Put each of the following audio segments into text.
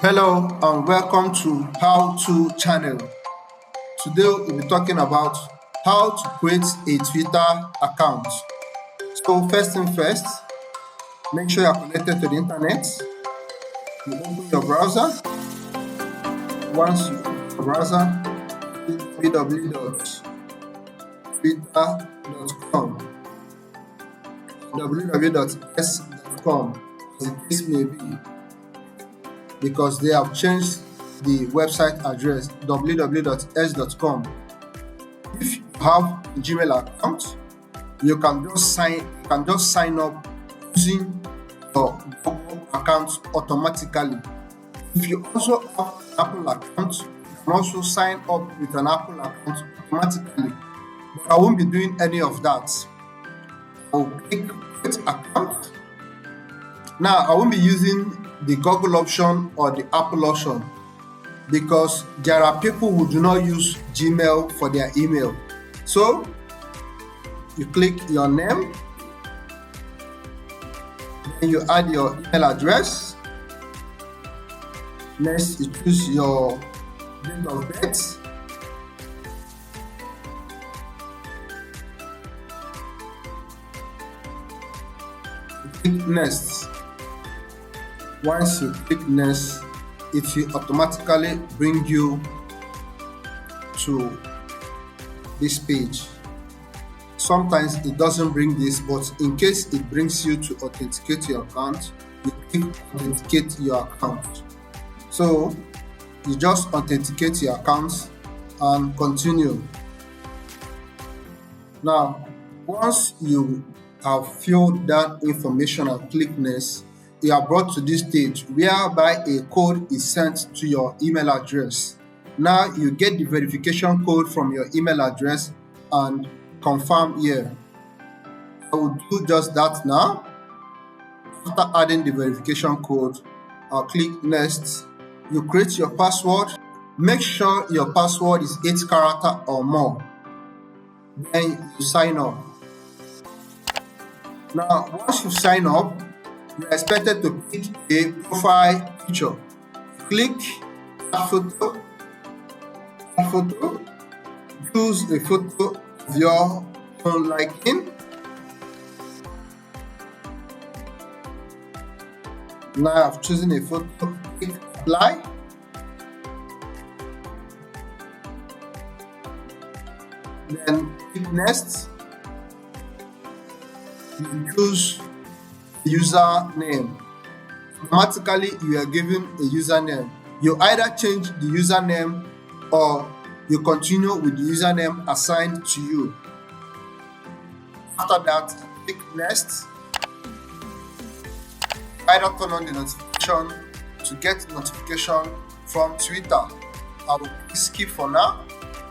Hello and welcome to How To channel. Today we'll be talking about how to create a Twitter account. So first thing first, make sure you're connected to the internet. You open your browser. Once you open your browser, www.twitter.com, www.s.com, as the case may be, because they have changed the website address www.s.com. If you have a Gmail account, you can just sign up using your Google account automatically. If you also have an Apple account, you can also sign up with an Apple account automatically. But I won't be doing any of that. I'll click create account. Now I won't be using the Google option or the Apple option because there are people who do not use Gmail for their email. So you click your name, then you add your email address. Next, you choose your date of birth. You click next. Once you click next, it will automatically bring you to this page. Sometimes it doesn't bring this, but in case it brings you to authenticate your account, you click authenticate your account. So you just authenticate your account and continue. Now, once you have filled that information and click next, you are brought to this stage whereby a code is sent to your email address. Now you get the verification code from your email address and confirm here. I will do just that now. After adding the verification code, I'll click next. You create your password. Make sure your password is 8 characters or more. Then you sign up. Now once you sign up, you are expected to pick a profile picture. Click add photo, choose a photo of your own liking. Now I've chosen a photo, click apply. Then click next. You choose username. Automatically you are given a username. You either change the username or you continue with the username assigned to you. After that, click next. Either turn on the notification to get notification from Twitter. I will skip for now.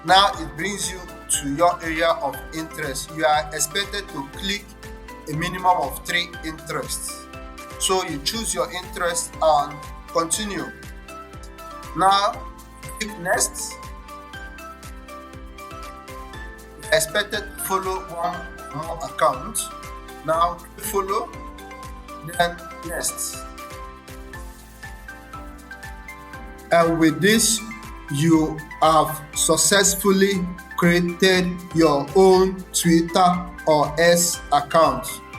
Now it brings you to your area of interest. You are expected to click a minimum of 3 interests. So you choose your interest and continue. Now click next. You are expected to follow one or more accounts. Now click follow, then next. And with this, you have successfully created your own Twitter or S account.